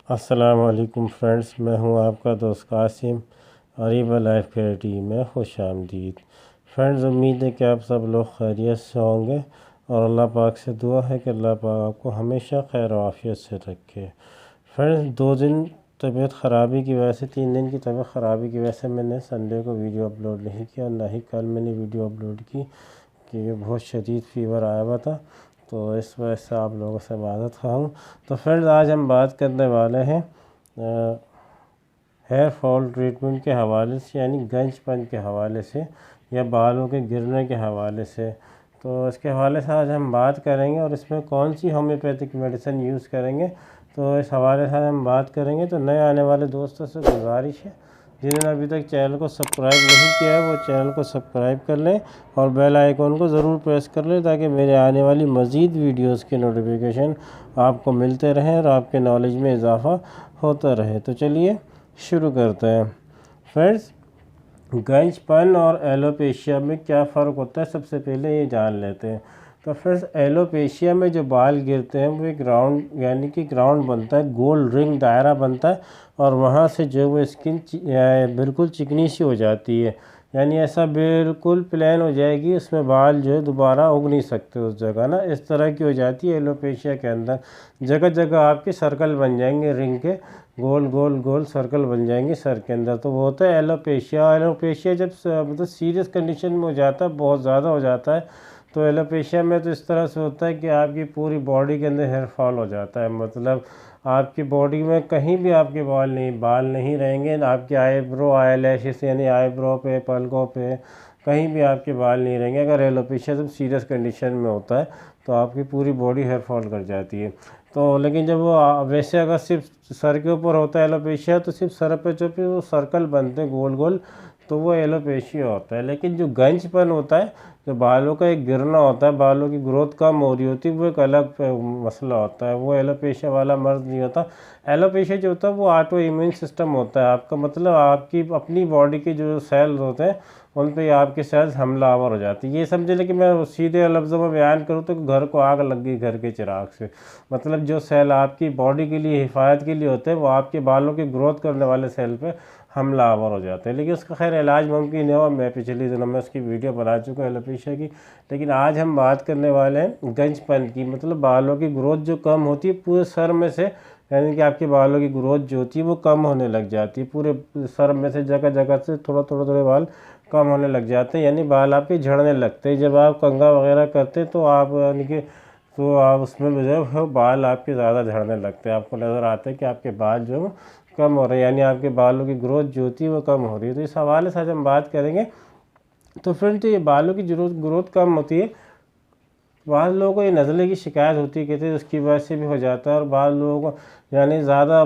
अस्सलाम वालेकुम फ्रेंड्स, मैं हूं आपका दोस्त Qasim. Ariba life care team में खुश आमदीद। फ्रेंड्स, उम्मीद है कि आप सब लोग खैरियत से होंगे और अल्लाह पाक से दुआ है कि अल्लाह पाक आपको हमेशा खैर और आफियत से रखे। फ्रेंड्स, 2 दिन तबीयत ख़राबी की वजह से 3 दिन की तबीयत ख़राबी की वजह से मैंने संडे को वीडियो अपलोड नहीं किया, ना ही कल मैंने वीडियो अपलोड की क्योंकि बहुत शदीद फ़ीवर आया हुआ था। तो इस वजह से आप लोगों से माज़रत ख़्वाह हूँ। तो फ्रेंड्स, आज हम बात करने वाले हैं हेयर फॉल ट्रीटमेंट के हवाले से, यानी गंजपन के हवाले से या बालों के गिरने के हवाले से। तो इसके हवाले से आज हम बात करेंगे और इसमें कौन सी होम्योपैथिक मेडिसिन यूज़ करेंगे, तो इस हवाले से हम बात करेंगे। तो नए आने वाले दोस्तों से गुजारिश है, जिन्होंने अभी तक चैनल को सब्सक्राइब नहीं किया है वो चैनल को सब्सक्राइब कर लें और बेल आइकॉन को ज़रूर प्रेस कर लें ताकि मेरे आने वाली मज़ीद वीडियोस के नोटिफिकेशन आपको मिलते रहें और आपके नॉलेज में इजाफ़ा होता रहे। तो चलिए शुरू करते हैं। फ्रेंड्स, गंजपन और एलोपेशिया में क्या फ़र्क होता है, सबसे पहले ये जान लेते हैं। तो फ्रेंड्स, एलोपेशिया में जो बाल गिरते हैं वो एक राउंड यानी कि ग्राउंड बनता है, गोल रिंग दायरा बनता है और वहाँ से जो वो स्किन बिल्कुल चिकनी सी हो जाती है, यानी ऐसा बिल्कुल प्लेन हो जाएगी, उसमें बाल जो है दोबारा उग नहीं सकते उस जगह ना, इस तरह की हो जाती है एलोपेशिया के अंदर। जगह जगह आपके सर्कल बन जाएंगे, रिंग के गोल गोल गोल सर्कल बन जाएंगे सर के अंदर। तो वो होता है एलोपेशिया। एलोपेशिया जब मतलब सीरियस कंडीशन में हो जाता है, बहुत ज़्यादा हो जाता है, तो एलोपेशिया में तो इस तरह से होता है कि आपकी पूरी बॉडी के अंदर हेयर फॉल हो जाता है। मतलब आपकी बॉडी में कहीं भी आपके बाल नहीं रहेंगे। आपके आईब्रो आईलैशेस यानी आईब्रो पे, पलकों पे कहीं भी आपके बाल नहीं रहेंगे। अगर एलोपेशिया जब सीरियस कंडीशन में होता है तो आपकी पूरी बॉडी हेयर फॉल कर जाती है। तो लेकिन जब वो वैसे अगर सिर्फ सर के ऊपर होता है एलोपेशिया, तो सिर्फ सर पे जो भी वो सर्कल बनते हैं गोल गोल, तो वो एलोपेशिया होता है। लेकिन जो गंजपन होता है, जो बालों का एक गिरना होता है, बालों की ग्रोथ कम हो रही होती है, वो एक अलग मसला होता है, वो एलोपेशिया वाला मर्ज नहीं होता। एलोपेशिया जो होता है वो ऑटो इम्यून सिस्टम होता है आपका, मतलब आपकी अपनी बॉडी के जो सेल्स होते हैं उन पे आपके सेल्स हमलावर हो जाती है। ये समझ लें कि मैं सीधे लफ्ज़ों में बयान करूँ तो घर को आग लग गई घर के चिराग से। मतलब जो सेल आपकी बॉडी के लिए हिफायत के लिए होते हैं वो आपके बालों की ग्रोथ करने वाले सेल पे हमलावर हो जाते हैं। लेकिन उसका खैर इलाज मुमकिन है और मैं पिछले दिनों में उसकी वीडियो बना चुका हूँ एलोपेशिया की। लेकिन आज हम बात करने वाले हैं गंजपन की, मतलब बालों की ग्रोथ जो कम होती है पूरे सर में से, यानी कि आपके बालों की ग्रोथ जो होती है वो कम होने लग जाती है, पूरे सर में से जगह जगह से थोड़े बाल कम होने लग जाते हैं, यानी बाल आपके झड़ने लगते हैं। जब आप कंघा वगैरह करते हैं तो आप यानी कि तो आप उसमें जो है बाल आपके ज़्यादा झड़ने लगते हैं, आपको नज़र आता है कि आपके बाल जो कम हो रहे हैं, यानी आपके बालों की ग्रोथ जो होती है वो कम हो रही है। तो इस हवाले से आज हम बात करेंगे। तो फ्रेंड, तो ये बालों की ग्रोथ कम होती है, बाद लोगों को ये नज़ले की शिकायत होती है, कहते हैं उसकी वजह से भी हो जाता है। और बाद लोगों को यानी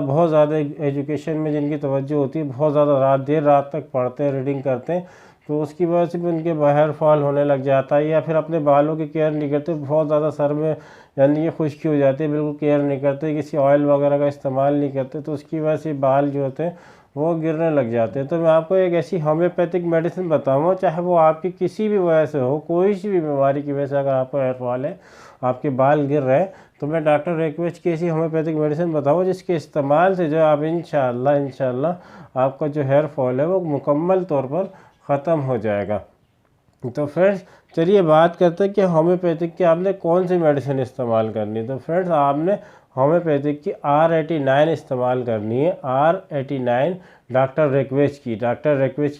बहुत ज़्यादा एजुकेशन में जिनकी तवज्जो होती है, बहुत ज़्यादा देर रात तक पढ़ते हैं, रीडिंग करते हैं, तो उसकी वजह से भी उनके हेयर फॉल होने लग जाता है। या फिर अपने बालों की केयर नहीं करते, बहुत ज़्यादा सर में यानी ये खुश्की हो जाती है, बिल्कुल केयर नहीं करते, किसी ऑयल वगैरह का इस्तेमाल नहीं करते, तो उसकी वजह से बाल जो होते हैं वो गिरने लग जाते हैं। तो मैं आपको एक ऐसी होम्योपैथिक मेडिसिन बताऊंगा, चाहे वो आपकी किसी भी वजह से हो, कोई सी भी बीमारी की वजह से अगर आपको हेयर फॉल है, आपके बाल गिर रहे हैं, तो मैं डॉक्टर रिक्वेस्ट की ऐसी होम्योपैथिक मेडिसिन बताऊंगा जिसके इस्तेमाल से जो आप इंशाल्लाह आपका जो हेयर फॉल है वो मुकम्मल तौर पर ख़त्म हो जाएगा। तो फ्रेंड्स, चलिए बात करते हैं कि होम्योपैथिक की आपने कौन सी मेडिसिन इस्तेमाल करनी है। तो फ्रेंड्स, आपने होम्योपैथिक की R89 इस्तेमाल करनी है। R89 डॉक्टर रिक्वेस्ट की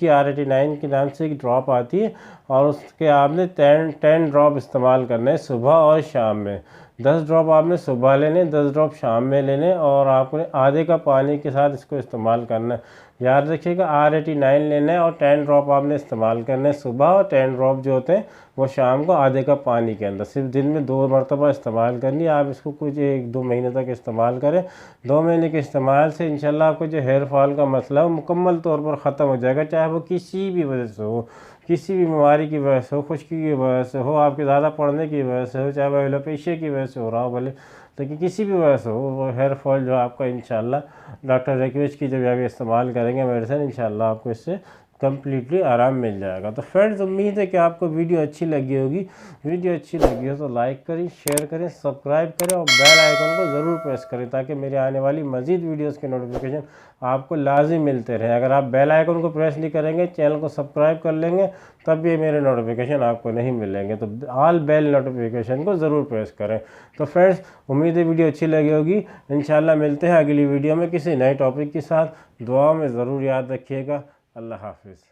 R89 के नाम से एक ड्रॉप आती है और उसके आपने 10 ड्रॉप इस्तेमाल करना है सुबह और शाम में। 10 ड्रॉप आपने सुबह लेने, 10 ड्रॉप शाम में लेने और आपने आधे कप पानी के साथ इसको इस्तेमाल करना है। याद रखिएगा, R89 लेना है और 10 ड्रॉप आपने इस्तेमाल करने हैं सुबह, और 10 ड्रॉप जो होते हैं वो शाम को आधे कप पानी के अंदर। सिर्फ दिन में 2 मरतबा इस्तेमाल करनी है। आप इसको कुछ 1-2 महीने तक इस्तेमाल करें। 2 महीने के इस्तेमाल से इंशाल्लाह आपको जो हेयर फॉल का मसला है वो मुकम्मल तौर पर ख़त्म हो जाएगा, चाहे वो किसी भी वजह से हो, किसी भी बीमारी की वजह से हो, खुश्की की वजह से हो, आपके ज़्यादा पढ़ने की वजह से हो, चाहे वो एलोपेशिया की वजह से हो रहा हो भले, लेकिन किसी भी वजह से हो, वो हेयर फॉल जो आपका इंशाल्लाह डॉक्टर रिक्वेस्ट की जब आप इस्तेमाल करेंगे मेडिसिन, इंशाल्लाह आपको इससे कम्प्लीटली आराम मिल जाएगा। तो फ्रेंड्स, उम्मीद है कि आपको वीडियो अच्छी लगी होगी। वीडियो अच्छी लगी हो तो लाइक करें, शेयर करें, सब्सक्राइब करें और बेल आइकन को ज़रूर प्रेस करें ताकि मेरे आने वाली मज़ीद वीडियोस के नोटिफिकेशन आपको लाजिम मिलते रहें। अगर आप बेल आइकन को प्रेस नहीं करेंगे, चैनल को सब्सक्राइब कर लेंगे, तब भी मेरे नोटिफिकेशन आपको नहीं मिलेंगे। तो ऑल बेल नोटिफिकेशन को ज़रूर प्रेस करें। तो फ्रेंड्स, उम्मीद है वीडियो अच्छी लगी होगी। इंशाल्लाह मिलते हैं अगली वीडियो में किसी नए टॉपिक के साथ। दुआ में ज़रूर याद रखिएगा। अल्लाह हाफिज़।